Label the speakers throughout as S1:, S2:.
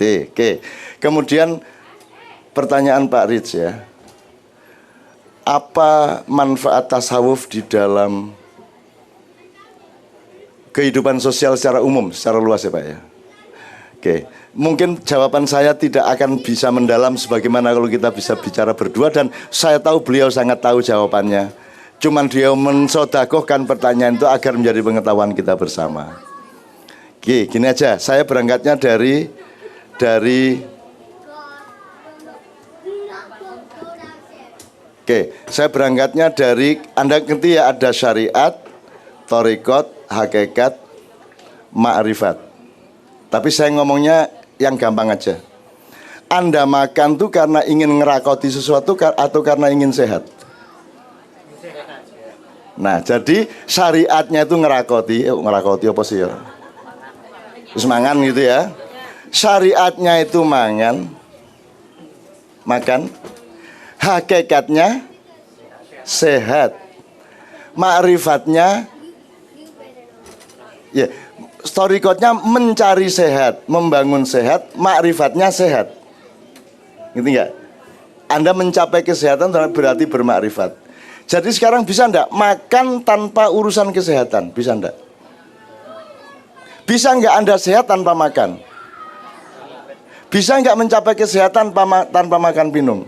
S1: Oke. Kemudian pertanyaan Pak Rich ya. Apa manfaat tasawuf di dalam kehidupan sosial secara umum, secara luas ya Pak ya? Oke, mungkin jawaban saya tidak akan bisa mendalam sebagaimana kalau kita bisa bicara berdua, dan saya tahu beliau sangat tahu jawabannya. Cuman dia mensodakohkan pertanyaan itu agar menjadi pengetahuan kita bersama. Oke, gini aja, saya berangkatnya dari saya berangkatnya dari, Anda ngerti ya, ada syariat, thariqat, hakikat, ma'rifat. Tapi saya ngomongnya yang gampang aja. Anda makan tuh karena ingin ngerakoti sesuatu atau karena ingin sehat? Nah, jadi syariatnya itu ngerakoti apa sih ya? Terus mangan gitu ya. Syariatnya itu makan. Hakikatnya sehat. Ma'rifatnya ya, thariqatnya mencari sehat, membangun sehat, ma'rifatnya sehat. Gitu enggak? Anda mencapai kesehatan berarti bermakrifat. Jadi sekarang bisa enggak makan tanpa urusan kesehatan? Bisa enggak? Bisa enggak Anda sehat tanpa makan? Bisa enggak mencapai kesehatan tanpa makan minum?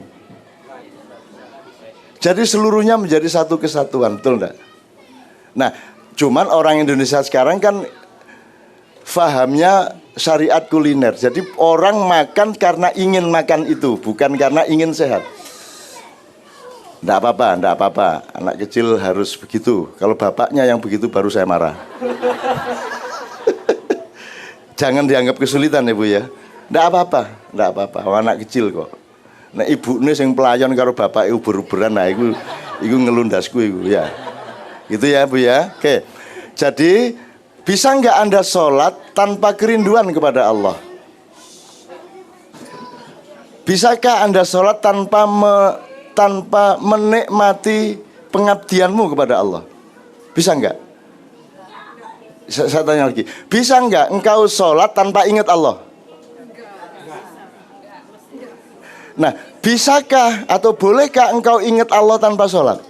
S1: Jadi seluruhnya menjadi satu kesatuan, betul enggak? Nah, cuman orang Indonesia sekarang kan fahamnya syariat kuliner. Jadi orang makan karena ingin makan itu, bukan karena ingin sehat. Enggak apa-apa. Anak kecil harus begitu. Kalau bapaknya yang begitu baru saya marah. Jangan dianggap kesulitan ya Bu ya. Enggak apa-apa. Anak kecil kok. Nah ibu ini yang pelayan karo bapak uber-uberan, nah itu ngelundasku itu ya. Gitu ya Bu ya. Oke. Jadi bisa nggak Anda sholat tanpa kerinduan kepada Allah? Bisakah Anda sholat tanpa menikmati pengabdianmu kepada Allah? Bisa nggak? Saya tanya lagi. Bisa nggak engkau sholat tanpa ingat Allah? Nah, bisakah atau bolehkah engkau ingat Allah tanpa sholat?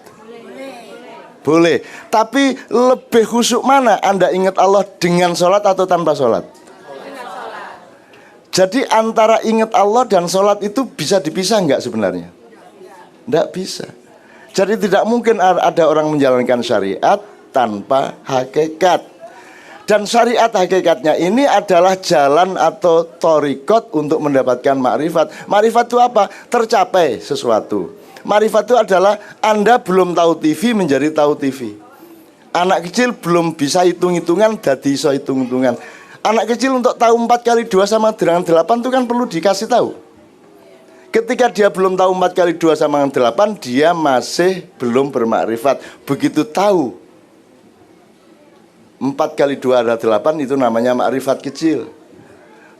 S1: Boleh. Tapi lebih khusyuk mana Anda ingat Allah dengan sholat atau tanpa sholat? Jadi antara ingat Allah dan sholat itu bisa dipisah nggak sebenarnya? Nggak bisa. Jadi tidak mungkin ada orang menjalankan syariat tanpa hakikat. Dan syariat hakikatnya ini adalah jalan atau thariqat untuk mendapatkan makrifat. Makrifat itu apa? Tercapai sesuatu. Makrifat itu adalah Anda belum tahu TV menjadi tahu TV. Anak kecil belum bisa hitung-hitungan jadi bisa hitung-hitungan. Anak kecil untuk tahu 4 kali 2 sama dengan 8 itu kan perlu dikasih tahu. Ketika dia belum tahu 4 kali 2 sama dengan 8, dia masih belum bermakrifat. Begitu tahu 4 kali 2 adalah 8, itu namanya makrifat kecil.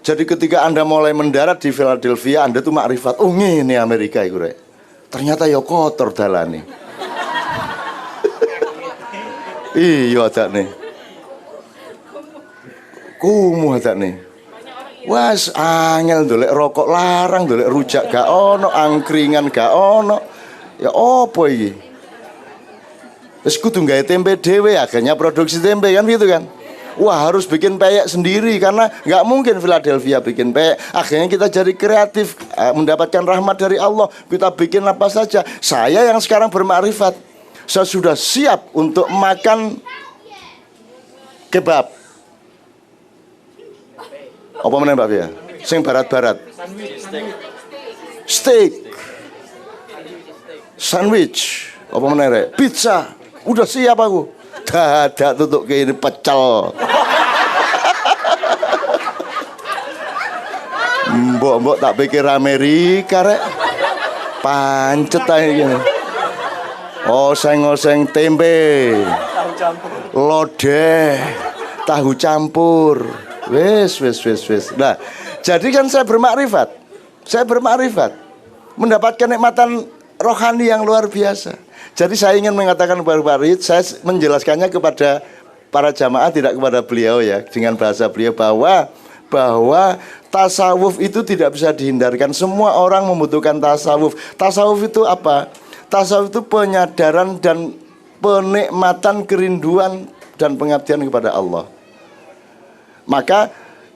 S1: Jadi ketika Anda mulai mendarat di Philadelphia, Anda tuh makrifat. Oh ini Amerika itu rek. Ternyata ya kotor dalane. Iya ada nih. Kumuh ada nih. Was angel dolek rokok larang, dolek rujak gak ono, angkringan gak ono. Ya opo iki? Terus kudu nggawe tempe dhewe, akhirnya produksi tempe kan gitu kan. Wah harus bikin peyek sendiri karena nggak mungkin Philadelphia bikin peyek. Akhirnya kita jadi kreatif, mendapatkan rahmat dari Allah. Kita bikin apa saja. Saya yang sekarang bermakrifat, saya sudah siap untuk makan kebab. Apa meneh Mbak Fia? Sing barat-barat. Steak. Sandwich. Apa meneh rek? Pizza. Udah siap aku. Dadak tutuk ke ini pecel. Mbok tak pikir Amerika rek. Pancet aja gini. Oseng-oseng tempe. Lodeh. Tahu campur. Wes. Nah, jadi kan saya bermakrifat. Mendapatkan nikmatan rohani yang luar biasa. Jadi saya ingin mengatakan kepada Pak Rid, saya menjelaskannya kepada para jamaah, tidak kepada beliau ya, dengan bahasa beliau, bahwa bahwa tasawuf itu tidak bisa dihindarkan. Semua orang membutuhkan tasawuf. Tasawuf itu apa? Tasawuf itu penyadaran dan penikmatan, kerinduan dan pengabdian kepada Allah. Maka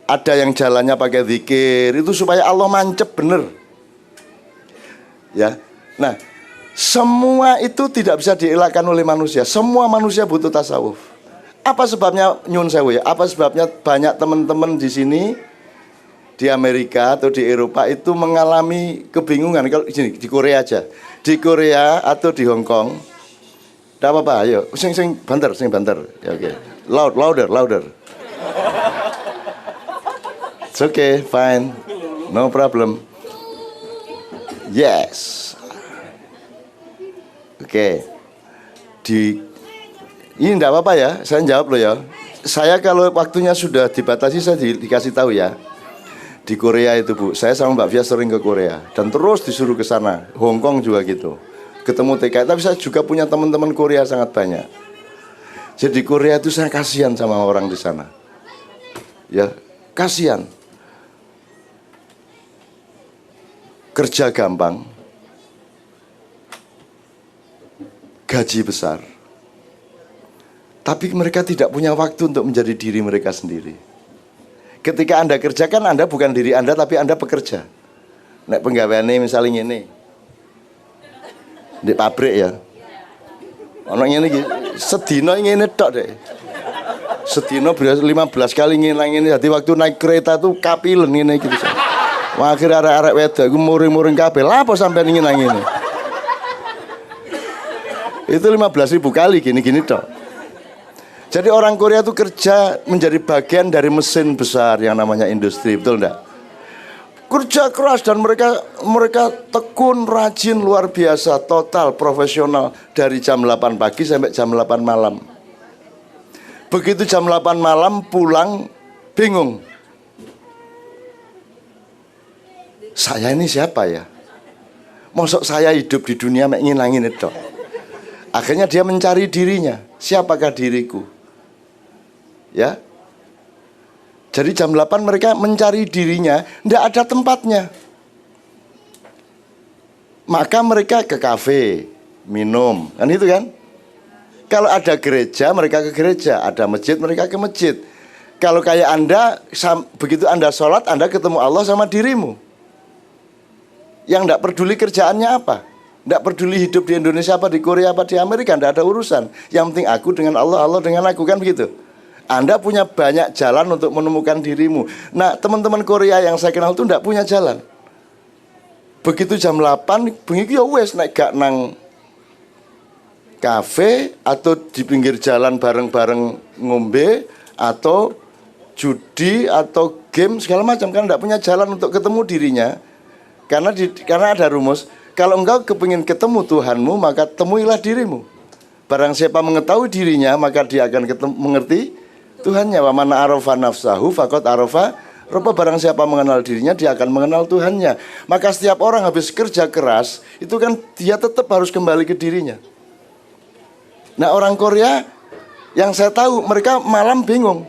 S1: ada yang jalannya pakai zikir itu supaya Allah mancep bener. Ya. Nah, semua itu tidak bisa dielakkan oleh manusia. Semua manusia butuh tasawuf. Apa sebabnya nyun sewu ya? Apa sebabnya banyak teman-teman di sini di Amerika atau di Eropa itu mengalami kebingungan? Kalau di Korea aja, di Korea atau di Hong Kong, tidak apa-apa. Ayo, sing banter. Ya, oke. Louder. It's okay, fine, no problem. Yes. Oke. Ini tidak apa-apa ya, saya jawab loh ya. Saya kalau waktunya sudah dibatasi, saya dikasih tahu ya. Di Korea itu Bu, saya sama Mbak Fia sering ke Korea dan terus disuruh ke sana. Hong Kong juga gitu. Ketemu TKI, tapi saya juga punya teman-teman Korea sangat banyak. Jadi Korea itu saya kasihan sama orang di sana. Ya, kasihan. Kerja gampang, gaji besar, tapi mereka tidak punya waktu untuk menjadi diri mereka sendiri. Ketika Anda kerjakan, Anda bukan diri Anda, tapi Anda pekerja. Nek penggaweane misalnya ini di pabrik ya, orang ini sedino ini tok deh. Sedino 15 kali ini. Jadi waktu naik kereta tuh kapilen ini gitu. Wah, akhirnya arek-arek wedok iku muring-muring kabeh. Lah apa sampean ngene. Itu 15.000 kali gini-gini tok. Jadi orang Korea itu kerja menjadi bagian dari mesin besar yang namanya industri, betul enggak? Kerja keras dan mereka tekun, rajin, luar biasa, total profesional dari jam 8 pagi sampai jam 8 malam. Begitu jam 8 malam pulang bingung. Saya ini siapa ya? Mosok saya hidup di dunia mek ngilangin itu. Akhirnya dia mencari dirinya. Siapakah diriku? Ya. Jadi jam 8 mereka mencari dirinya, tidak ada tempatnya. Maka mereka ke kafe, minum, kan itu kan? Kalau ada gereja, mereka ke gereja. Ada masjid, mereka ke masjid. Kalau kayak Anda, begitu Anda sholat, Anda ketemu Allah sama dirimu. Yang tidak peduli kerjaannya apa, tidak peduli hidup di Indonesia apa, di Korea apa, di Amerika, tidak ada urusan. Yang penting aku dengan Allah, Allah dengan aku, kan begitu. Anda punya banyak jalan untuk menemukan dirimu. Nah, teman-teman Korea yang saya kenal itu tidak punya jalan. Begitu jam 8, bengi ya wes naik gak nang kafe atau di pinggir jalan bareng-bareng ngombe atau judi atau game segala macam, kan tidak punya jalan untuk ketemu dirinya. Karena ada rumus, kalau engkau kepingin ketemu Tuhanmu, maka temuilah dirimu. Barang siapa mengetahui dirinya, maka dia akan mengerti Tuhannya. Wa man arafa nafsahu faqad arafa rabba. Barang siapa mengenal dirinya, dia akan mengenal Tuhannya. Maka setiap orang habis kerja keras, itu kan dia tetap harus kembali ke dirinya. Nah, orang Korea yang saya tahu, mereka malam bingung.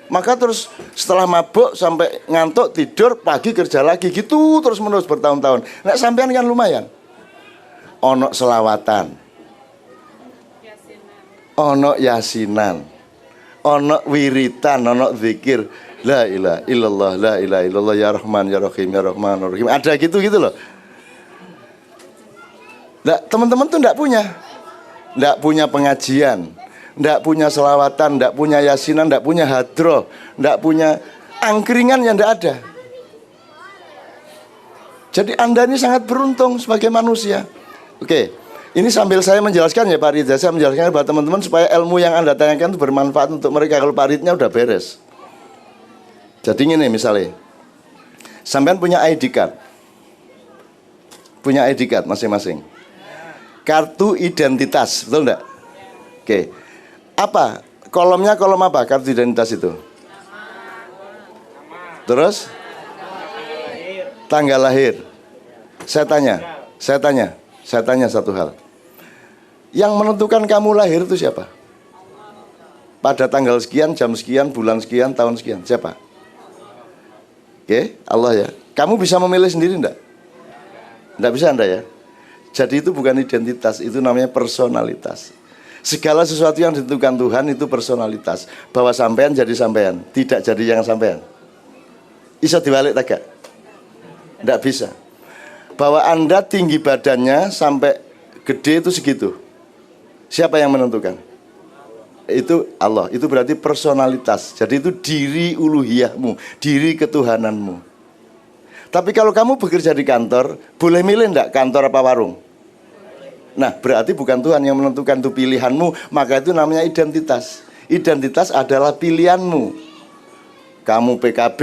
S1: Maka terus setelah mabuk sampai ngantuk tidur, pagi kerja lagi, gitu terus menerus bertahun-tahun. Nah, sampean kan lumayan. Ono selawatan, ono yasinan, ono wiritan, ono zikir. La ilaha illallah, la ilaha illallah, ya Rahman, ya Rahim, ya Rahman, ya Rahim. Ada gitu loh. Nah, teman-teman tuh enggak punya pengajian, tidak punya selawatan, tidak punya yasinan, tidak punya hadroh, tidak punya angkringan, yang tidak ada. Jadi Anda ini sangat beruntung sebagai manusia. Oke, ini sambil saya menjelaskan ya Pak Ridha, saya menjelaskan kepada teman-teman supaya ilmu yang Anda tanyakan itu bermanfaat untuk mereka. Kalau Pak Ridnya udah beres. Jadi ini misalnya, sampean punya ID card, masing-masing. Kartu identitas, betul enggak? Oke. Apa? Kolomnya kolom apa kartu identitas itu? Terus? Tanggal lahir. Saya tanya satu hal. Yang menentukan kamu lahir itu siapa? Pada tanggal sekian, jam sekian, bulan sekian, tahun sekian, siapa? Oke, Allah ya. Kamu bisa memilih sendiri enggak? Enggak bisa Anda ya. Jadi itu bukan identitas, itu namanya personalitas. Segala sesuatu yang ditentukan Tuhan itu personalitas. Bahwa sampean jadi sampean, tidak jadi yang sampean. Bisa dibalik tak? Enggak bisa. Bahwa Anda tinggi badannya sampai gede itu segitu. Siapa yang menentukan? Itu Allah. Itu berarti personalitas. Jadi itu diri uluhiyahmu, diri ketuhananmu. Tapi kalau kamu bekerja di kantor, boleh milih enggak kantor apa warung? Nah, berarti bukan Tuhan yang menentukan, itu pilihanmu. Maka itu namanya identitas. Identitas adalah pilihanmu. Kamu PKB,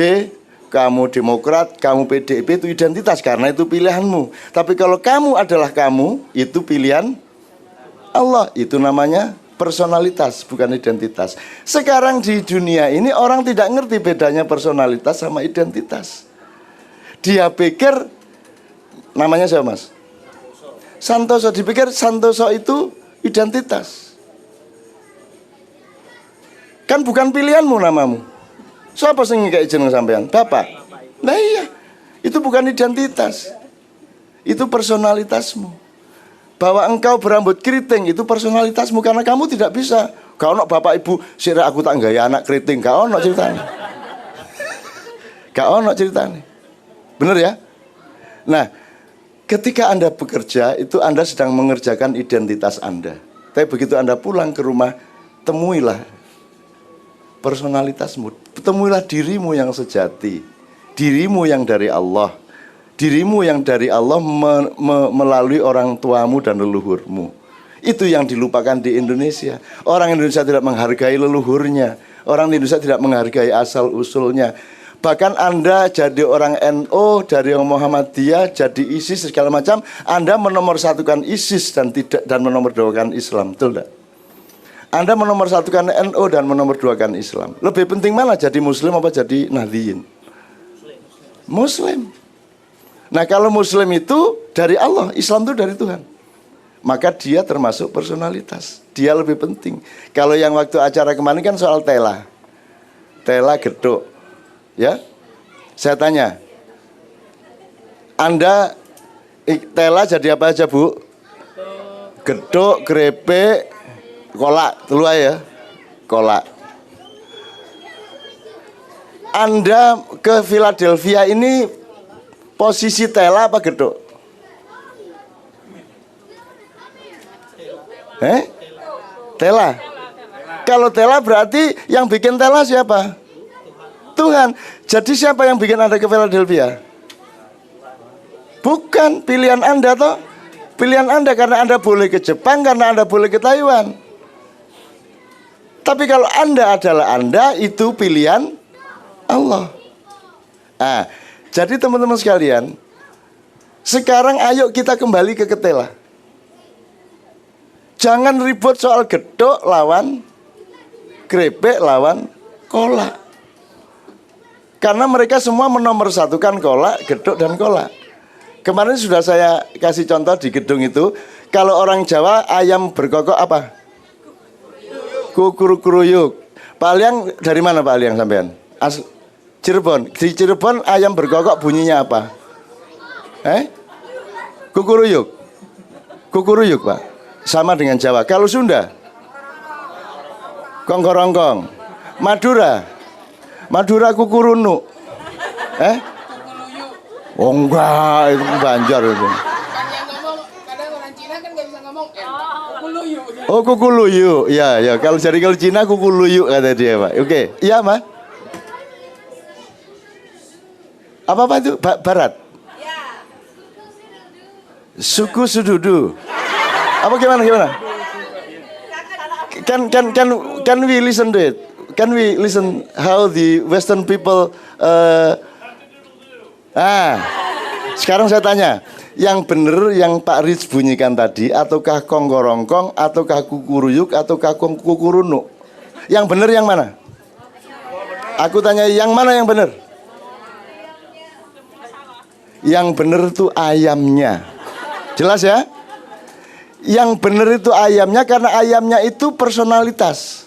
S1: kamu Demokrat, kamu PDIP, itu identitas karena itu pilihanmu. Tapi kalau kamu adalah kamu, itu pilihan Allah. Itu namanya personalitas, bukan identitas. Sekarang di dunia ini orang tidak ngerti bedanya personalitas sama identitas. Dia pikir namanya siapa mas? Santoso. Dipikir Santoso itu identitas. Kan bukan pilihanmu namamu. Siapa sing ngekek jeneng sampean? Bapak. Nah iya, itu bukan identitas. Itu personalitasmu. Bahwa engkau berambut keriting itu personalitasmu, karena kamu tidak bisa. Gak ono bapak ibu sira aku tak gaya anak keriting, gak ono ceritanya. Gak ono ceritanya. Bener ya? Nah, ketika Anda bekerja itu Anda sedang mengerjakan identitas Anda. Tapi begitu Anda pulang ke rumah, temuilah personalitasmu, temuilah dirimu yang sejati, dirimu yang dari Allah, dirimu yang dari Allah melalui orang tuamu dan leluhurmu. Itu yang dilupakan di Indonesia. Orang Indonesia tidak menghargai leluhurnya, orang Indonesia tidak menghargai asal usulnya. Bahkan Anda jadi orang NU, dari orang Muhammadiyah, jadi ISIS segala macam, Anda menomorsatukan ISIS dan menomorduakan Islam, betul tidak? Anda menomorsatukan NU dan menomorduakan Islam. Lebih penting mana, jadi Muslim apa jadi Nahdliyin? Muslim. Nah kalau Muslim itu dari Allah, Islam itu dari Tuhan, maka dia termasuk personalitas. Dia lebih penting. Kalau yang waktu acara kemarin kan soal tela geduk, ya. Saya tanya, Anda tela jadi apa aja bu? Geduk, krepek, kolak, telu ya, kolak. Anda ke Philadelphia ini posisi tela apa geduk? Tela. Kalau tela berarti yang bikin tela siapa? Tuhan. Jadi siapa yang bikin Anda ke Philadelphia? Bukan pilihan Anda toh. Pilihan Anda karena Anda boleh ke Jepang, karena Anda boleh ke Taiwan. Tapi kalau Anda adalah Anda, itu pilihan Allah. Nah, jadi teman-teman sekalian, sekarang ayo kita kembali ke ketela. Jangan ribut soal gedok lawan krepek lawan kolak. Karena mereka semua menomorsatukan kolak, gedok dan kolak. Kemarin sudah saya kasih contoh di gedung itu. Kalau orang Jawa ayam berkokok apa? Kukuruyuk. Pak Aliang dari mana Pak Aliang sampean? Cirebon. Di Cirebon ayam berkokok bunyinya apa? Kukuruyuk. Kukuruyuk Pak. Sama dengan Jawa. Kalau Sunda? Kongkorongkong. Madura kukurunu. Oh enggak, itu Banjar itu.
S2: Kadang orang Cina kan nggak bisa ngomong kukuluyu.
S1: Oh kukuluyu, ya. Kalau Cina kukuluyu kata dia Pak. Oke, iya Mas. Apa itu? Barat. Suku Sududu. Apa gimana? Can we listen to it? Can we listen how the Western people sekarang saya tanya, yang benar yang Pak Rich bunyikan tadi, ataukah kongkorongkong, ataukah kukuruyuk, ataukah kukurunu? Yang benar yang mana? Aku tanya yang mana yang benar? Yang benar itu ayamnya. Jelas ya? Yang benar itu ayamnya, karena ayamnya itu personalitas.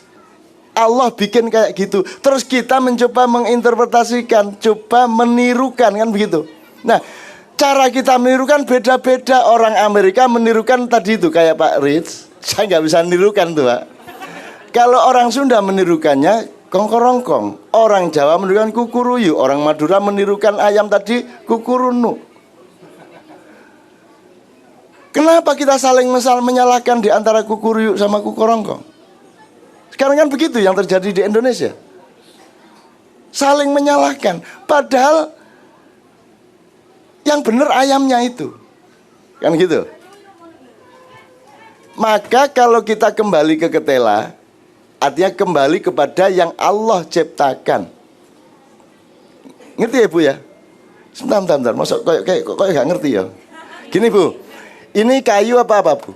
S1: Allah bikin kayak gitu. Terus kita mencoba menginterpretasikan, coba menirukan, kan begitu. Nah, cara kita menirukan beda-beda. Orang Amerika menirukan tadi itu kayak Pak Rich. Saya nggak bisa menirukan tuh, Pak. Kalau orang Sunda menirukannya kongkorongkong, orang Jawa menirukan kukuruyu, orang Madura menirukan ayam tadi kukurunu. Kenapa kita saling menyalahkan di antara kukuruyu sama kukorongkong? Sekarang kan begitu yang terjadi di Indonesia. Saling menyalahkan. Padahal yang benar ayamnya itu. Kan gitu. Maka kalau kita kembali ke ketela, artinya kembali kepada yang Allah ciptakan. Ngerti ya Bu ya? Sebentar. Masuk kayak gak ngerti ya. Gini Bu, ini kayu apa Bu?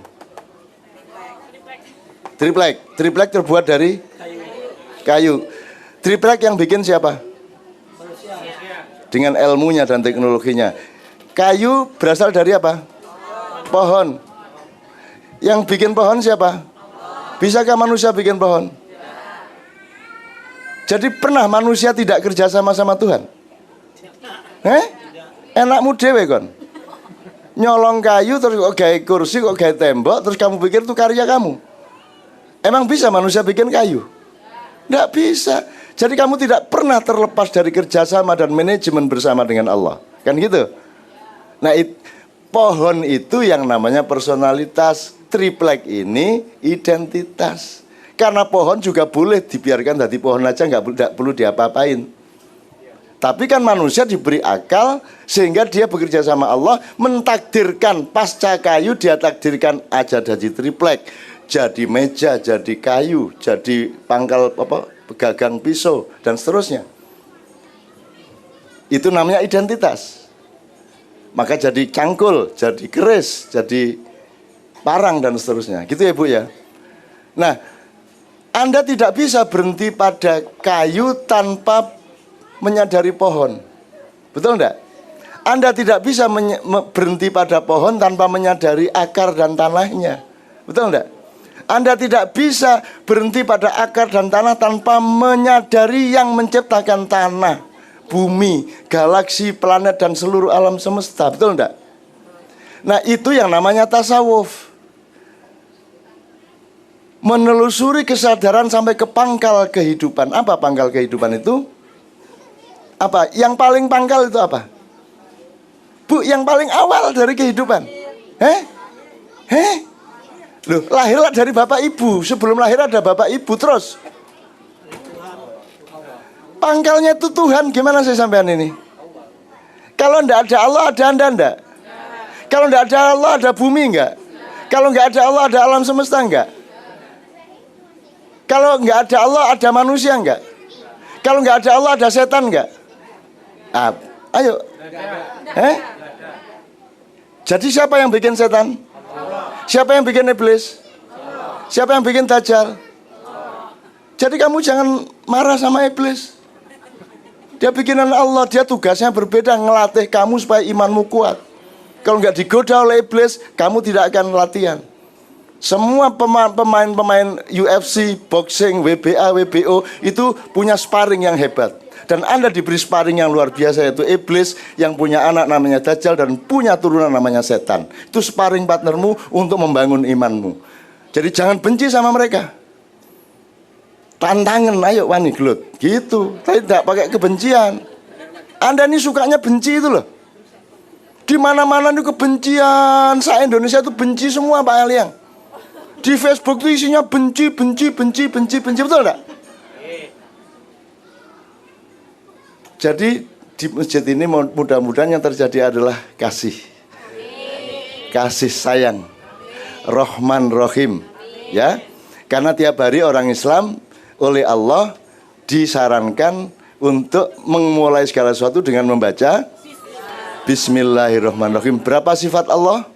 S1: Triplek terbuat dari kayu. Triplek yang bikin siapa? Dengan ilmunya dan teknologinya. Kayu berasal dari apa? Pohon. Yang bikin pohon siapa? Bisakah manusia bikin pohon? Jadi pernah manusia tidak kerja sama Tuhan? Enakmu dewe kon. Nyolong kayu terus kok gawe kursi, kok gawe tembok, terus kamu pikir itu karya kamu? Emang bisa manusia bikin kayu? Tidak bisa. Jadi kamu tidak pernah terlepas dari kerjasama dan manajemen bersama dengan Allah. Kan gitu? Nah, pohon itu yang namanya personalitas. Triplek ini identitas. Karena pohon juga boleh dibiarkan jadi pohon aja, nggak perlu diapa-apain. Tapi kan manusia diberi akal sehingga dia bekerja sama Allah, mentakdirkan pasca kayu, dia takdirkan aja jadi triplek, jadi meja, jadi kayu, jadi pangkal gagang pisau dan seterusnya. Itu namanya identitas. Maka jadi cangkul, jadi keris, jadi parang dan seterusnya. Gitu ya Bu ya. Nah, Anda tidak bisa berhenti pada kayu tanpa menyadari pohon. Betul enggak? Anda tidak bisa berhenti pada pohon tanpa menyadari akar dan tanahnya. Betul enggak? Anda tidak bisa berhenti pada akar dan tanah tanpa menyadari yang menciptakan tanah, bumi, galaksi, planet dan seluruh alam semesta. Betul enggak? Nah, itu yang namanya tasawuf. Menelusuri kesadaran sampai ke pangkal kehidupan. Apa pangkal kehidupan itu? Apa? Yang paling pangkal itu apa? Bu, yang paling awal dari kehidupan. Loh, lahirlah dari bapak ibu. Sebelum lahir ada bapak ibu terus. Pangkalnya itu Tuhan. Gimana saya sampean ini? Kalau enggak ada Allah, ada Anda enggak? Kalau enggak ada Allah, ada bumi enggak? Kalau enggak ada Allah, ada alam semesta enggak? Kalau nggak ada Allah, ada manusia nggak? Kalau nggak ada Allah, ada setan nggak? Ayo. Jadi siapa yang bikin setan? Siapa yang bikin iblis? Siapa yang bikin dajjal? Jadi kamu jangan marah sama iblis. Dia bikinan Allah, dia tugasnya berbeda, ngelatih kamu supaya imanmu kuat. Kalau nggak digoda oleh iblis, kamu tidak akan latihan. Semua pemain-pemain UFC, boxing, WBA, WBO itu punya sparring yang hebat. Dan Anda diberi sparring yang luar biasa, yaitu iblis yang punya anak namanya Dajjal dan punya turunan namanya setan. Itu sparring partnermu untuk membangun imanmu. Jadi jangan benci sama mereka. Tantangan, ayo wani gelut. Gitu, tapi tidak pakai kebencian. Anda ini sukanya benci itu loh. Di mana-mana itu kebencian. Se-Indonesia itu benci semua Pak Aliang. Di Facebook itu isinya benci, betul enggak? Jadi di masjid ini mudah-mudahan yang terjadi adalah kasih. Kasih sayang. Rahman Rahim. Ya. Karena tiap hari orang Islam oleh Allah disarankan untuk memulai segala sesuatu dengan membaca Bismillahirrahmanirrahim. Berapa sifat Allah?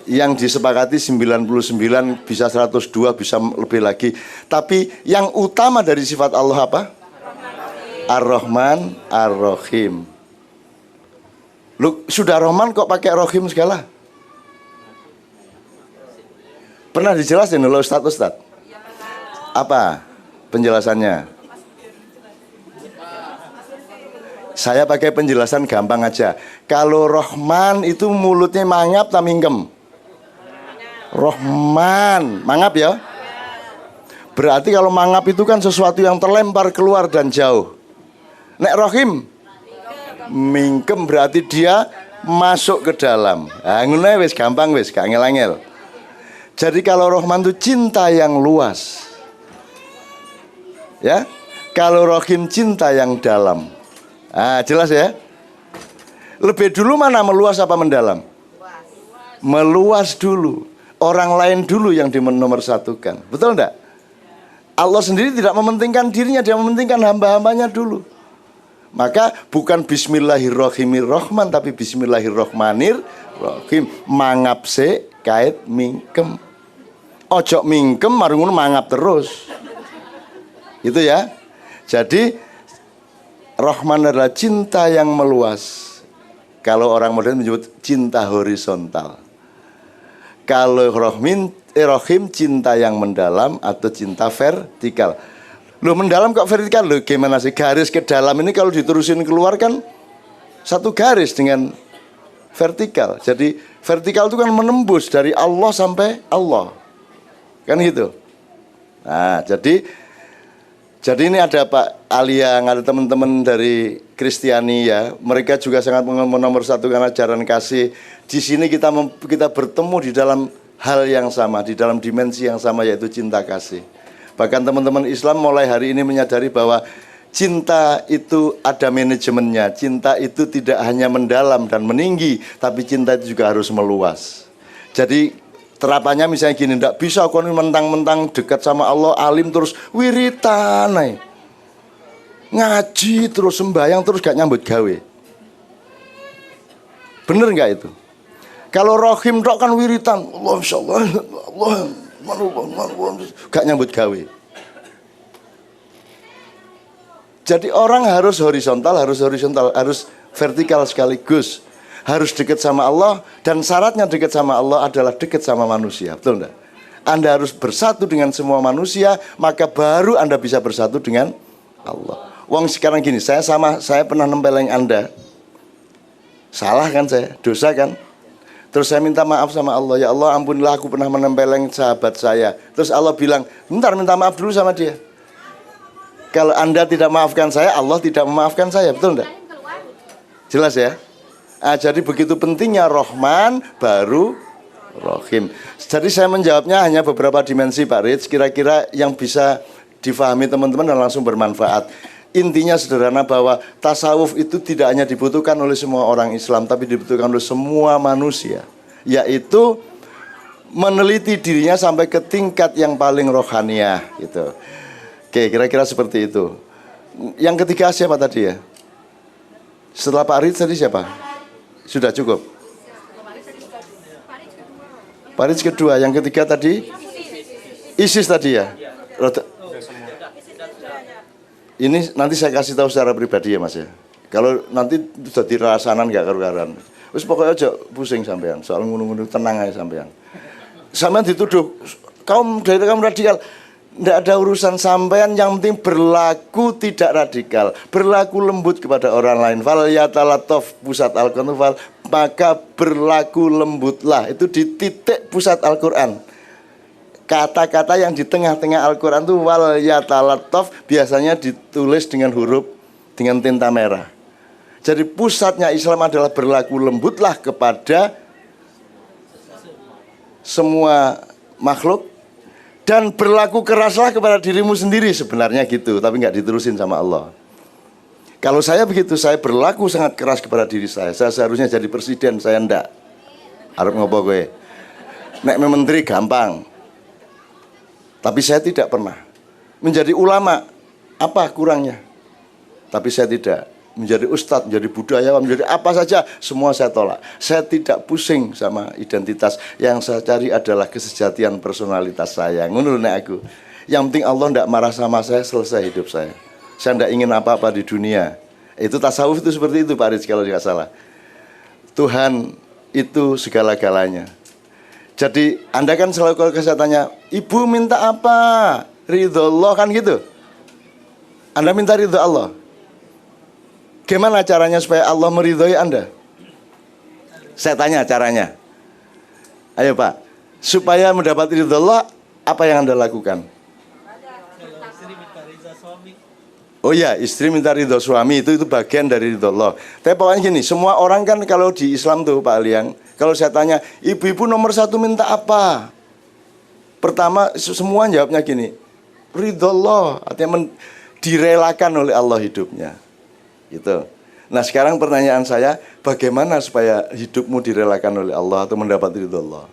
S1: Yang disepakati 99, bisa 102, bisa lebih lagi. Tapi yang utama dari sifat Allah apa? Ar-Rahman, Ar-Rahim. Lu sudah Rahman kok pakai Rahim segala? Pernah dijelasin oleh Ustadz? Apa? penjelasannya? Saya pakai penjelasan gampang aja. Kalau Rahman itu mulutnya mangap tak mingkem? Rahman, mangap ya? Berarti kalau mangap itu kan sesuatu yang terlempar keluar dan jauh. Nek Rahim, mingkem berarti dia masuk ke dalam. Ah, ngono wis gampang wis, gak ngel-ngel. Jadi kalau Rahman itu cinta yang luas. Ya. Kalau Rahim cinta yang dalam. Ah, jelas ya? Lebih dulu mana, meluas apa mendalam? Meluas dulu. Orang lain dulu yang dinomorsatukan. Betul enggak? Allah sendiri tidak mementingkan dirinya, dia mementingkan hamba-hambanya dulu. Maka bukan Bismillahirrahmanirrahim, tapi Bismillahirrahmanirrahim. Mangap se kait mingkem. Ojo mingkem marungun mangap terus. Itu ya. Jadi Rahman adalah cinta yang meluas. Kalau orang modern menyebut cinta horizontal. Kalau Rahim cinta yang mendalam atau cinta vertikal. Loh, mendalam kok vertikal? Loh, gimana sih? Garis ke dalam ini kalau diterusin keluar kan satu garis dengan vertikal. Jadi vertikal itu kan menembus dari Allah sampai Allah. Kan gitu. Nah, jadi ini ada Pak Alia, ada teman-teman dari Kristiani ya. Mereka juga sangat menomorsatukan ajaran kasih. Di sini kita bertemu di dalam hal yang sama, di dalam dimensi yang sama, yaitu cinta kasih. Bahkan teman-teman Islam mulai hari ini menyadari bahwa cinta itu ada manajemennya. Cinta itu tidak hanya mendalam dan meninggi, tapi cinta itu juga harus meluas. Jadi terapannya misalnya gini, tidak bisa kau mentang-mentang dekat sama Allah, alim terus wiritan, ngaji terus, sembahyang terus, gak nyambut gawe. Bener nggak itu? Kalau Rahim tok kan wiritan, Allah insyaallah, Allah, gak nyambut gawe. Jadi orang harus horizontal, harus vertikal sekaligus. Harus dekat sama Allah, dan syaratnya dekat sama Allah adalah dekat sama manusia. Betul enggak? Anda harus bersatu dengan semua manusia, maka baru Anda bisa bersatu dengan Allah. Wong sekarang gini, saya pernah nempeleng Anda. Salah kan saya? Dosa kan? Terus saya minta maaf sama Allah. Ya Allah, ampunilah aku pernah menempeleng sahabat saya. Terus Allah bilang, bentar, minta maaf dulu sama dia. Kalau Anda tidak maafkan saya, Allah tidak memaafkan saya. Betul enggak? Jelas ya? Nah, jadi begitu pentingnya Rahman baru Rahim. Jadi saya menjawabnya hanya beberapa dimensi Pak Rich, kira-kira yang bisa difahami teman-teman dan langsung bermanfaat. Intinya sederhana bahwa tasawuf itu tidak hanya dibutuhkan oleh semua orang Islam, tapi dibutuhkan oleh semua manusia, yaitu meneliti dirinya sampai ke tingkat yang paling rohaniah gitu. Oke, kira-kira seperti itu. Yang ketiga siapa tadi ya? Setelah Pak Rich tadi siapa? Sudah cukup. Paris kedua, yang ketiga tadi ISIS tadi ya. Ini nanti saya kasih tahu secara pribadi ya Mas ya. Kalau nanti sudah dirasanan gak karu-karuan. Wis pokoknya aja pusing sampean, soal ngunung-ngunung, tenang aja sampean. Sampean dituduh kaum radikal. Tidak ada urusan sampean, yang penting berlaku tidak radikal, berlaku lembut kepada orang lain. Fal yatalataf pusat Al-Qur'an, maka berlaku lembutlah. Itu di titik pusat Al-Qur'an. Kata-kata yang di tengah-tengah Al-Qur'an itu wal yatalataf biasanya ditulis dengan huruf dengan tinta merah. Jadi pusatnya Islam adalah berlaku lembutlah kepada semua makhluk, dan berlaku keraslah kepada dirimu sendiri, sebenarnya gitu, tapi nggak diterusin sama Allah. Kalau saya begitu, saya berlaku sangat keras kepada diri saya. Saya seharusnya jadi presiden, saya ndak. Harap ngopo gue. Nek menteri gampang. Tapi saya tidak pernah. Menjadi ulama, apa kurangnya? Tapi saya tidak. Menjadi ustadz, menjadi budayawan, menjadi apa saja, semua saya tolak. Saya tidak pusing sama identitas. Yang saya cari adalah kesejatian personalitas saya. Ngono nek aku. Yang penting Allah tidak marah sama saya, selesai hidup saya. Saya tidak ingin apa-apa di dunia. Itu tasawuf itu seperti itu Pak Riz kalau tidak salah. Tuhan itu segala-galanya. Jadi Anda kan selalu kalau saya tanya, ibu minta apa? Ridho Allah kan gitu. Anda minta ridho Allah. Gimana caranya supaya Allah meridhoi Anda? Saya tanya caranya. Ayo Pak, supaya mendapat ridho Allah, apa yang Anda lakukan? Oh ya, istri minta ridho suami itu bagian dari ridho Allah. Tapi pokoknya gini, semua orang kan kalau di Islam tuh Pak Aliang, kalau saya tanya, ibu-ibu nomor satu minta apa? Pertama, semua jawabnya gini, ridho Allah, artinya direlakan oleh Allah hidupnya. Gitu. Nah sekarang pertanyaan saya, bagaimana supaya hidupmu direlakan oleh Allah atau mendapat ridho Allah?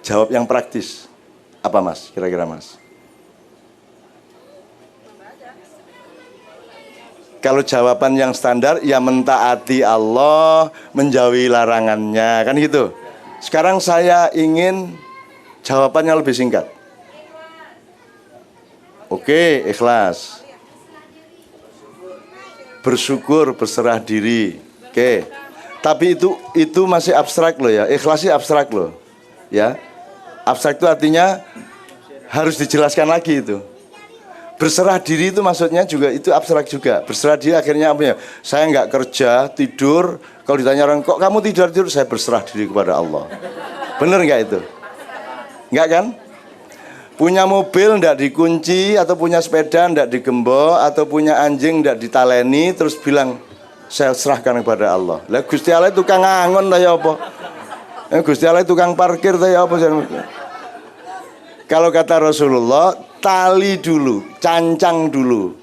S1: Jawab yang praktis. Apa Mas, kira-kira Mas? Kalau jawaban yang standar, ya mentaati Allah, menjauhi larangannya, kan gitu. Sekarang saya ingin jawabannya lebih singkat. Oke, ikhlas. Bersyukur, berserah diri. Oke. Tapi itu masih abstrak loh ya. Ikhlas sih abstrak loh. Ya. Abstrak itu artinya harus dijelaskan lagi itu. Berserah diri itu maksudnya juga itu abstrak juga. Berserah diri akhirnya apa ya? Saya nggak kerja, tidur. Kalau ditanya orang, kok kamu tidur? Saya berserah diri kepada Allah. Bener nggak itu? Nggak kan? Punya mobil nggak dikunci, atau punya sepeda nggak digembok, atau punya anjing nggak ditaleni, terus bilang saya serahkan kepada Allah. Lah Gusti Allah tukang angon ta ya apa? Gusti Allah tukang parkir ta ya apa? Kalau kata Rasulullah, tali dulu, cancang dulu,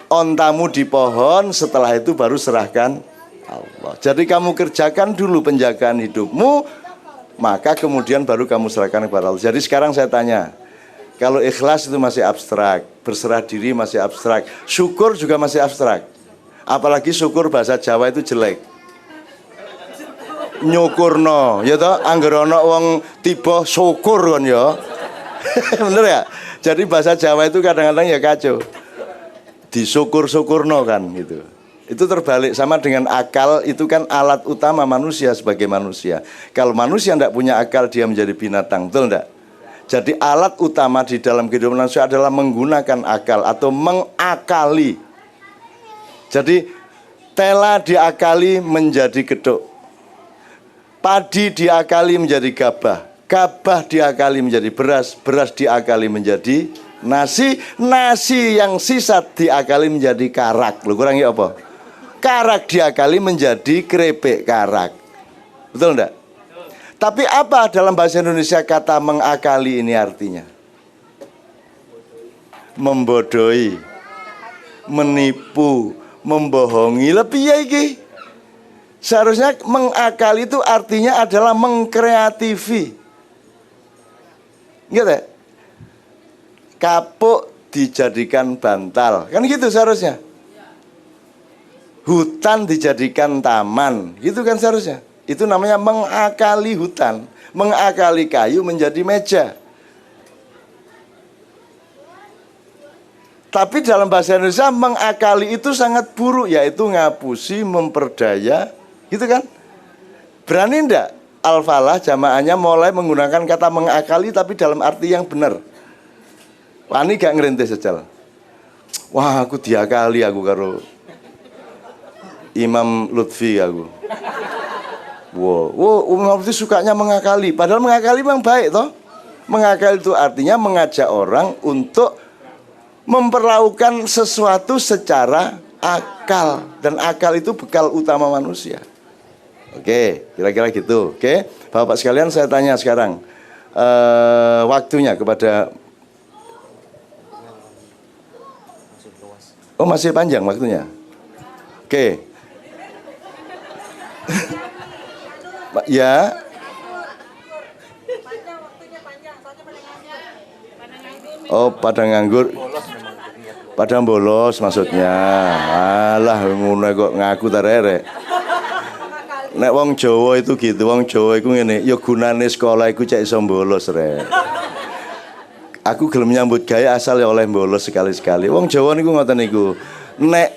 S1: ontamu di pohon, setelah itu baru serahkan Allah. Jadi kamu kerjakan dulu penjagaan hidupmu, maka kemudian baru kamu serahkan kepada Allah. Jadi sekarang saya tanya, kalau ikhlas itu masih abstrak, berserah diri masih abstrak, syukur juga masih abstrak. Apalagi syukur bahasa Jawa itu jelek. Nyukurno, ya toh, angger ana wong tiba syukur kan ya. Bener ya? Jadi bahasa Jawa itu kadang-kadang ya kacau. Disyukur-syukurno kan gitu. Itu terbalik sama dengan akal, itu kan alat utama manusia sebagai manusia. Kalau manusia tidak punya akal, dia menjadi binatang, betul enggak? Jadi alat utama di dalam kehidupan manusia adalah menggunakan akal atau mengakali. Jadi tela diakali menjadi gedok, padi diakali menjadi gabah, gabah diakali menjadi beras, beras diakali menjadi nasi, nasi yang sisa diakali menjadi karak. Lu kurangnya apa? Karak diakali menjadi keripik karak. Betul enggak? Tapi apa dalam bahasa Indonesia kata mengakali ini artinya? Membodohi, menipu, membohongi. Lebih ya iki. Seharusnya mengakali itu artinya adalah mengkreatifi. Gitu. Kapuk dijadikan bantal. Kan gitu seharusnya. Hutan dijadikan taman, gitu kan seharusnya. Itu namanya mengakali hutan, mengakali kayu menjadi meja. Tapi dalam bahasa Indonesia mengakali itu sangat buruk, yaitu ngapusi, memperdaya, gitu kan? Berani ndak Al-Falah jamaahnya mulai menggunakan kata mengakali tapi dalam arti yang benar? Wani gak ngerintis sejal. Wah, aku diakali aku karo Imam Lutfi aku. Wow, Imam Lutfi sukanya mengakali. Padahal mengakali memang baik toh. Mengakali itu artinya mengajak orang untuk memperlakukan sesuatu secara akal. Dan akal itu bekal utama manusia. Oke, kira-kira gitu. Oke, Bapak sekalian saya tanya sekarang, waktunya kepada. Oh masih panjang waktunya. Oke. Ya. Oh pada nganggur. Pada bolos maksudnya. Alah ngono kok ngaku tarere. Nek wong Jawa itu gitu, wong Jawa iku ngene, ya gunane sekolah iku cek iso bolos rek. Aku gelem nyambut gawe asal ya oleh bolos sekali-sekali. Wong Jawa niku ngoten niku. Nek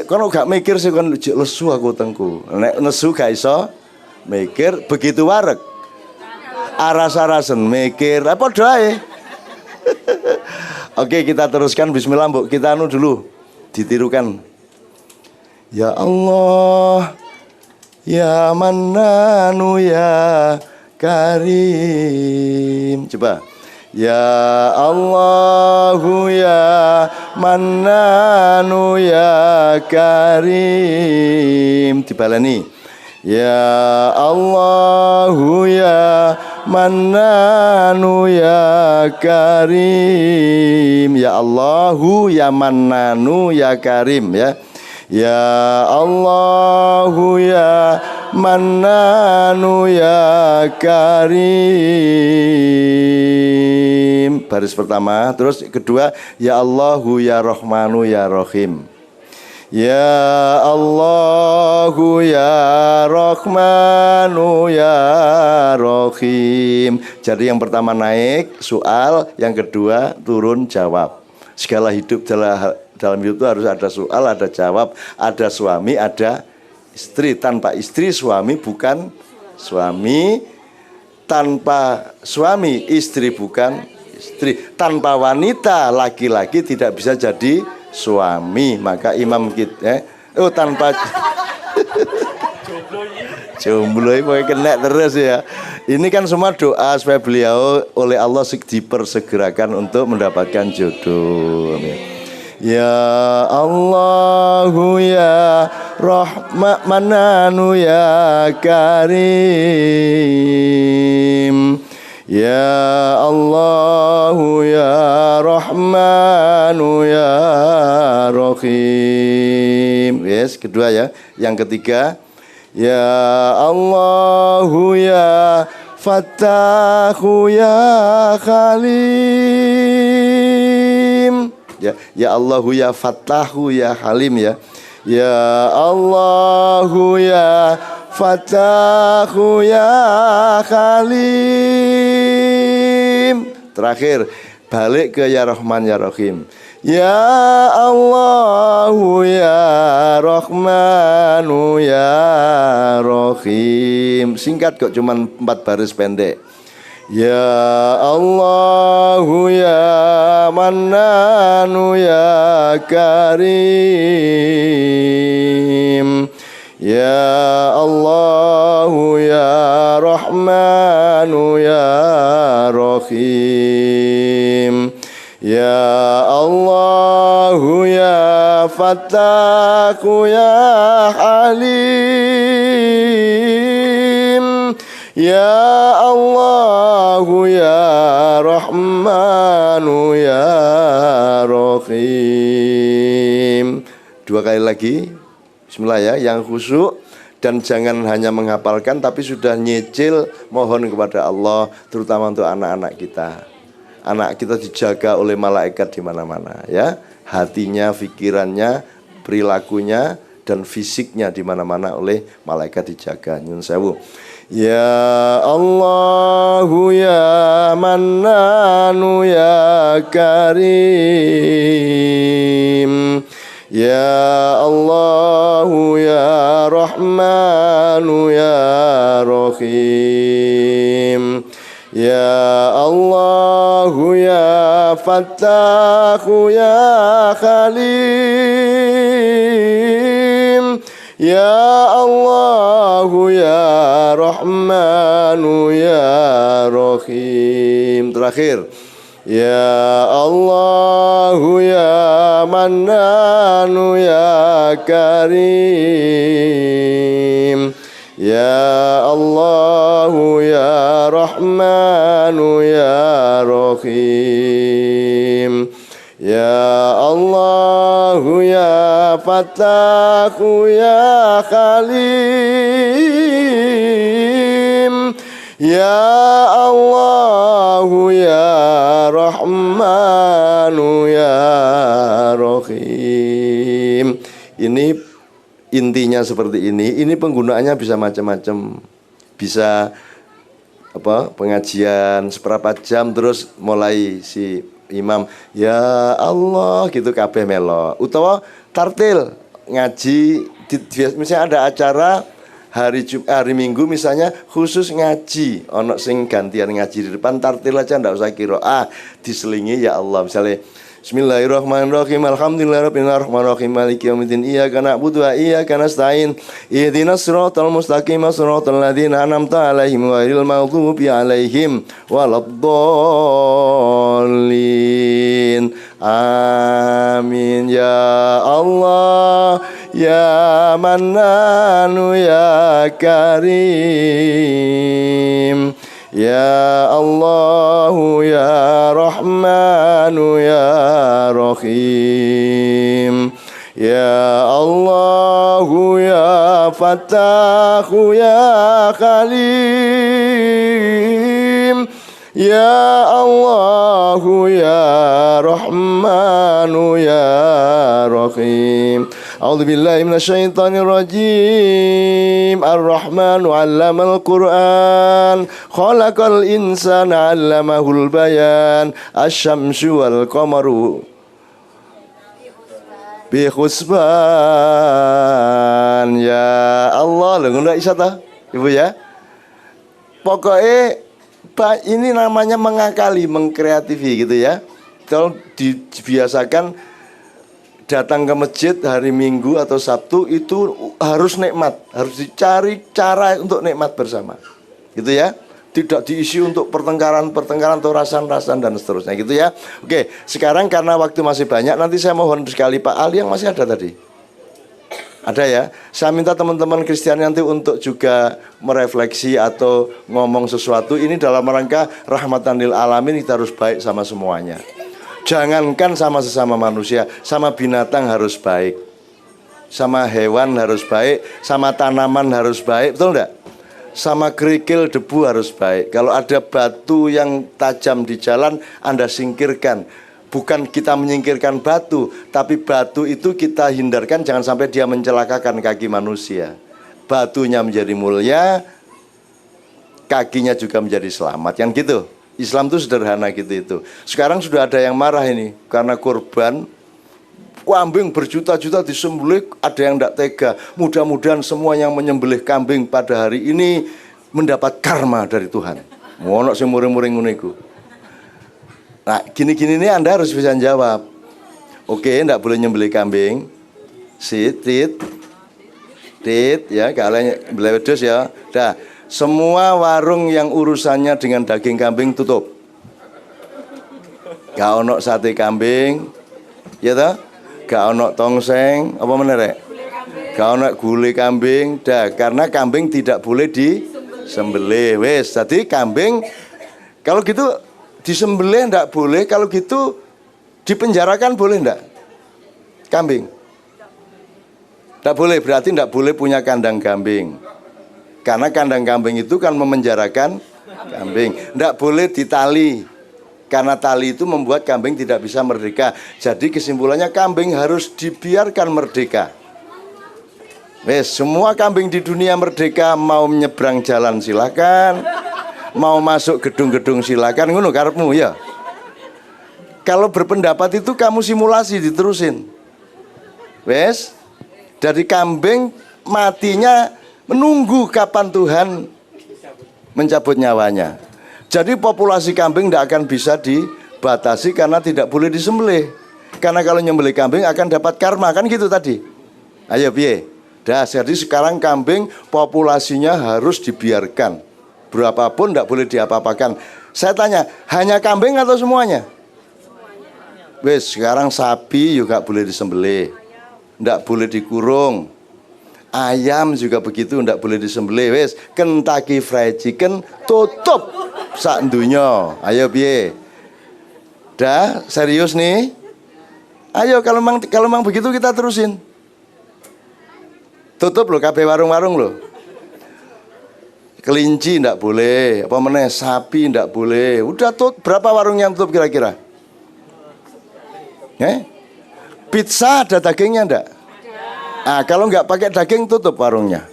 S1: kono gak mikir sih kon lesu aku tengku. Nek nesu gak iso mikir, begitu wareg aras-arasen mikir apa doae. Oke, kita teruskan. Bismillah, Bu. Kita anu dulu. Ditirukan. Ya Allah, ya Mannanu ya Karim. Coba. Ya Allahu ya Mannanu ya Karim. Dibalani. Ya Allahu ya Mannanu ya Karim. Ya Allahu ya Mannanu ya Karim ya. Ya Allahu ya Mannanu ya Karim. Baris pertama, terus kedua ya Allahu ya Rahmanu ya Rahim. Ya Allahu ya Rahmanu ya Rahim. Jadi yang pertama naik soal, yang kedua turun jawab. Segala hidup dalam hidup itu harus ada soal, ada jawab, ada suami, ada istri. Tanpa istri suami bukan suami. Tanpa suami istri bukan istri. Tanpa wanita laki-laki tidak bisa jadi suami. Maka imam kita tanpa jomblo ini pokoknya kena terus ya. Ini kan semua doa supaya beliau oleh Allah dipersegerakan untuk mendapatkan jodoh. Ya Allahu ya Rahmanu ya Karim. Ya Allahu ya Rahmanu ya Rahim. Yes, kedua ya. Yang ketiga, ya Allahu ya Fattahu ya Halim. Ya Allahu ya Fattahu ya Halim ya. Ya Allahu ya Fattahu ya Halim. Terakhir, balik ke ya Rahman ya Rahim. Ya Allahu ya Rahmanu ya Rahim. Singkat kok, cuman 4 baris pendek. Ya Allahu ya Mannanu ya Karim. Ya Allahu ya Rahmanu ya Rahim. Ya Allahu ya Fattahu ya Halim. Ya Allahu ya Rahmanu ya Rahim. 2 kali lagi. Bismillah ya, yang khusyuk dan jangan hanya menghafalkan tapi sudah nyicil, mohon kepada Allah terutama untuk anak-anak kita. Anak kita dijaga oleh malaikat di mana-mana ya. Hatinya, pikirannya, perilakunya dan fisiknya di mana-mana oleh malaikat dijaga. Nyun sewu. Ya Allahu ya Mannanu ya Karim. Ya Allahu ya Rahmanu ya Rahim. Ya Allahu ya Fattahu ya Halim. Ya Allahu ya Rahmanu ya Rahim. Terakhir, ya Allahu ya Mannanu ya Karim. Ya Allahu ya Rahmanu ya Rahim. Ya Allahu ya Fattahu ya Halim. Ya Allahu ya Rahmanu ya Rahim. Ini intinya seperti ini. Ini penggunaannya bisa macam-macam. Bisa pengajian seberapa jam terus mulai si imam ya Allah gitu kabeh melo. Utawa tartil ngaji misalnya ada acara hari Minggu misalnya khusus ngaji, ono sing gantian ngaji di depan, tartil aja ndak usah qiraah, diselingi ya Allah. Misalnya Bismillahirrahmanirrahim. Alhamdulillahirrahmanirrahim. Maliki yaumiddin. Iyyaka na'budu wa iyyaka nasta'in. Ihdinas siratal mustaqim. Siratal ladzina an'amta 'alaihim ghairil maghdubi 'alaihim waladdallin. Amin ya Allah ya Mannanu ya Karim. Ya Allahu ya Rahmanu ya Rahim. Ya Allahu ya Fattahu ya Kalim. Ya Allahu ya Rahmanu ya Rahim. A'udzu billahi minasyaitonir rajim. Ar-Rahmanu 'allamal Qur'an. Khalaqal insana 'allamahul bayan. Asy-syamsu wal qamaru bi husban. Ya Allah, lho ngono isa ta, Ibu ya. Pokoknya ini namanya mengakali, mengkreatifi gitu ya. Kalau dibiasakan datang ke masjid hari Minggu atau Sabtu itu harus nikmat, harus dicari cara untuk nikmat bersama, gitu ya. Tidak diisi untuk pertengkaran atau rasan-rasan dan seterusnya, gitu ya. Oke, sekarang karena waktu masih banyak, nanti saya mohon sekali Pak Ali yang masih ada tadi. Ada ya. Saya minta teman-teman Kristian nanti untuk juga merefleksi atau ngomong sesuatu. Ini dalam rangka rahmatan lil alamin, kita harus baik sama semuanya. Jangankan sama sesama manusia, sama binatang harus baik, sama hewan harus baik, sama tanaman harus baik, betul enggak? Sama kerikil debu harus baik. Kalau ada batu yang tajam di jalan, Anda singkirkan. Bukan kita menyingkirkan batu, tapi batu itu kita hindarkan, jangan sampai dia mencelakakan kaki manusia. Batunya menjadi mulia, kakinya juga menjadi selamat, yang gitu. Islam itu sederhana gitu itu. Sekarang sudah ada yang marah ini karena korban kambing berjuta-juta disembelih, ada yang tidak tega. Mudah-mudahan semua yang menyembelih kambing pada hari ini mendapat karma dari Tuhan. Ngono sing muring-muring ngono iku. Nah, gini-gini ini Anda harus bisa jawab. Oke, tidak boleh nyembelih kambing. Tit ya, kalian beli wedhus ya. Dah. Semua warung yang urusannya dengan daging kambing tutup. Gak ono sate kambing, ya toh? Gak ono tongseng, apa meneh rek? Gak ono gulai kambing, dah. Karena kambing tidak boleh disembelih. Wes, jadi kambing kalau gitu disembelih ndak boleh, kalau gitu dipenjarakan boleh ndak? Kambing. Ndak boleh, berarti ndak boleh punya kandang kambing. Karena kandang kambing itu kan memenjarakan kambing. Tidak boleh ditali, karena tali itu membuat kambing tidak bisa merdeka. Jadi kesimpulannya kambing harus dibiarkan merdeka. Wes, semua kambing di dunia merdeka, mau menyeberang jalan silakan, mau masuk gedung-gedung silakan, ngono karepmu ya. Kalau berpendapat itu kamu simulasi diterusin. Wes, dari kambing matinya menunggu kapan Tuhan mencabut nyawanya. Jadi populasi kambing tidak akan bisa dibatasi karena tidak boleh disembelih. Karena kalau nyembelih kambing akan dapat karma, kan gitu tadi. Ayo piye? Dah, jadi sekarang kambing populasinya harus dibiarkan. Berapapun tidak boleh diapa-apakan. Saya tanya, hanya kambing atau semuanya? Wes, sekarang sapi juga boleh disembelih. Tidak boleh dikurung. Ayam juga begitu, ndak boleh disembelih. Wes, Kentucky Fried Chicken tutup sak dunya. Ayo piye? Dah, serius nih. Ayo kalau memang begitu kita terusin. Tutup loh kabeh warung-warung loh. Kelinci ndak boleh, apa meneh sapi ndak boleh. Udah berapa warung yang tutup kira-kira? Pizza ada dagingnya ndak? Nah, kalau nggak pakai daging tutup warungnya.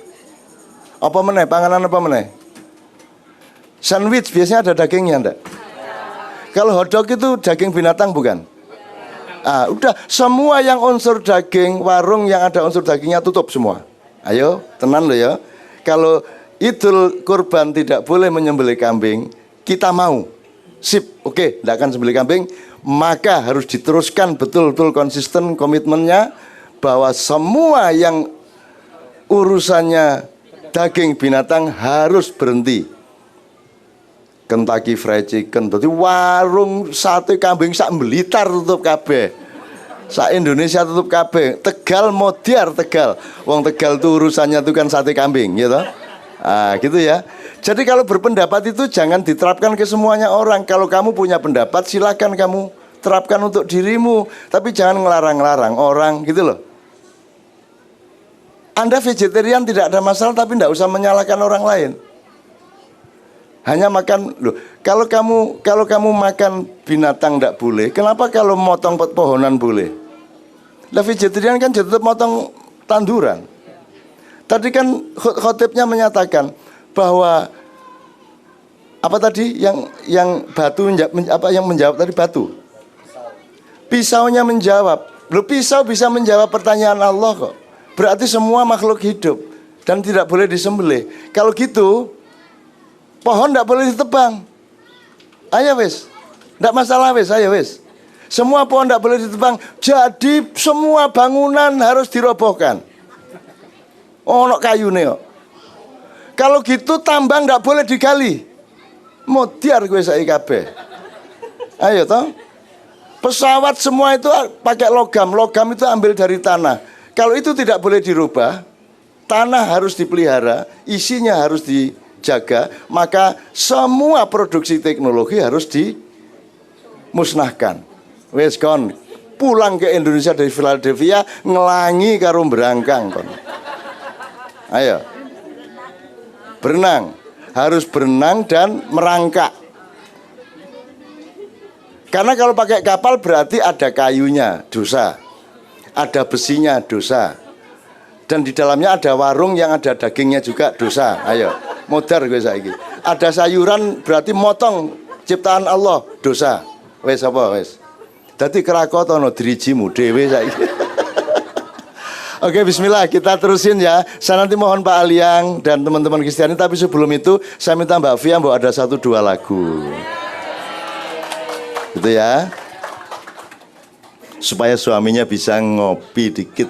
S1: Apa meneh? Panganan apa meneh? Sandwich biasanya ada dagingnya enggak? Kalau hotdog itu daging binatang bukan? Ah, udah semua yang unsur daging, warung yang ada unsur dagingnya tutup semua. Ayo, tenan loh ya. Kalau Idul Kurban tidak boleh menyembelih kambing, kita mau. Sip, oke, tidak akan sembelih kambing. maka harus diteruskan betul-betul konsisten komitmennya bahwa semua yang urusannya daging binatang harus berhenti. Kentucky Fried Chicken, jadi warung sate kambing sak Blitar tutup kabeh, sak Indonesia tutup kabeh, Tegal modiar Tegal, wong Tegal tuh urusannya tuh kan sate kambing, gitu. Gitu ya. Jadi kalau berpendapat itu jangan diterapkan ke semuanya orang. Kalau kamu punya pendapat silakan kamu terapkan untuk dirimu, tapi jangan ngelarang-larang orang, gitu loh. Anda vegetarian tidak ada masalah, tapi tidak usah menyalahkan orang lain. Hanya makan loh. Kalau kamu makan binatang tidak boleh, kenapa kalau motong pohonan boleh? Lah vegetarian kan tetap motong tanduran. Tadi kan khotibnya menyatakan bahwa apa tadi yang batu apa yang menjawab tadi batu. Pisaunya menjawab. Loh, pisau bisa menjawab pertanyaan Allah kok. Berarti semua makhluk hidup dan tidak boleh disembelih. Kalau gitu pohon tidak boleh ditebang. Ayo wes, tidak masalah wes, ayo wes. Semua pohon tidak boleh ditebang. Jadi semua bangunan harus dirobohkan. Oh, no kayu nih. Kalau gitu tambang tidak boleh digali. Modiar gue saya kabeh. Ayo toh. Pesawat semua itu pakai logam. Logam itu ambil dari tanah. Kalau itu tidak boleh dirubah, tanah harus dipelihara, isinya harus dijaga, maka semua produksi teknologi harus dimusnahkan. Wes kon, pulang ke Indonesia dari Philadelphia ngelangi karo berangkang kon. Ayo. Berenang, harus berenang dan merangkak. Karena kalau pakai kapal berarti ada kayunya, dosa. Ada besinya, dosa. Dan di dalamnya ada warung yang ada dagingnya juga, dosa. Ayo, modar gue saiki. Ada sayuran berarti motong ciptaan Allah, dosa. Wes apa wes? Dadi krakatono dirijimu dhewe saiki. Oke, bismillah, kita terusin ya. Saya nanti mohon Pak Aliang dan teman-teman Kristiani, tapi sebelum itu saya minta Mbak Fia bahwa ada 1-2 lagu. Gitu ya. Supaya suaminya bisa ngopi dikit.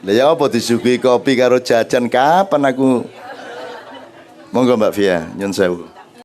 S1: Lah ya apa disuguhi kopi karo jajan kapan aku. Monggo Mbak Fia, nyun sewu.